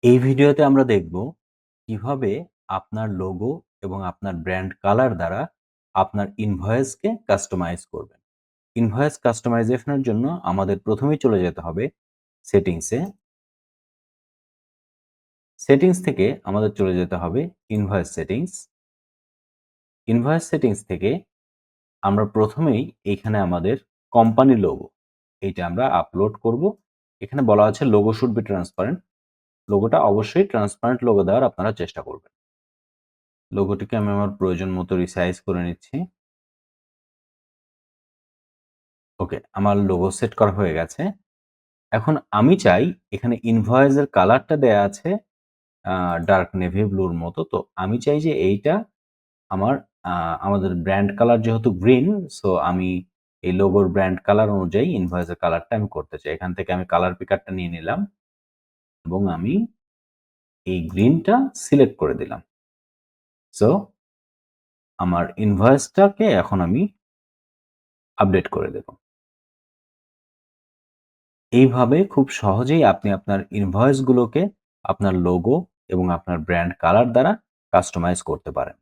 এই ভিডিওতে আমরা দেখব কিভাবে আপনার লোগো এবং আপনার ব্র্যান্ড কালার দ্বারা আপনার ইনভয়েসকে কাস্টমাইজ করবেন। ইনভয়েস কাস্টমাইজেশনের জন্য আমাদের প্রথমেই চলে যেতে হবে সেটিংসে। সেটিংস থেকে আমাদের চলে যেতে হবে ইনভয়েস সেটিংস। ইনভয়েস সেটিংস থেকে আমরা প্রথমেই এখানে আমাদের কোম্পানি লোগো এইটা আমরা আপলোড করব। এখানে বলা আছে লোগো শুড বি ট্রান্সপারেন্ট। লোগোটা অবশ্যই ট্রান্সপারেন্ট লোগো দেওয়ার আপনারা চেষ্টা করবেন। লোগোটিকে আমি আমার প্রয়োজন মতো রিসাইজ করে নিচ্ছি। ওকে, আমার লোগো সেট করা হয়ে গেছে। এখন আমি চাই এখানে ইনভয়েসের কালারটা দেয়া আছে ডার্ক নেভি ব্লুর মতো। তো আমি চাই যে এইটা আমার আমাদের ব্র্যান্ড কালার যেহেতু গ্রিন, সো আমি এই লোগোর ব্র্যান্ড কালার অনুযায়ী ইনভয়েসের কালারটা আমি করতে চাই। এখান থেকে আমি কালার পিকারটা নিয়ে নিলাম এবং আমি এই গ্রিনটা সিলেক্ট করে দিলাম। সো আমার ইনভয়েসটাকে এখন আমি আপডেট করে দেব। এইভাবে খুব সহজেই আপনি আপনার ইনভয়েসগুলোকে আপনার লোগো এবং আপনার ব্র্যান্ড কালার দ্বারা কাস্টমাইজ করতে পারেন।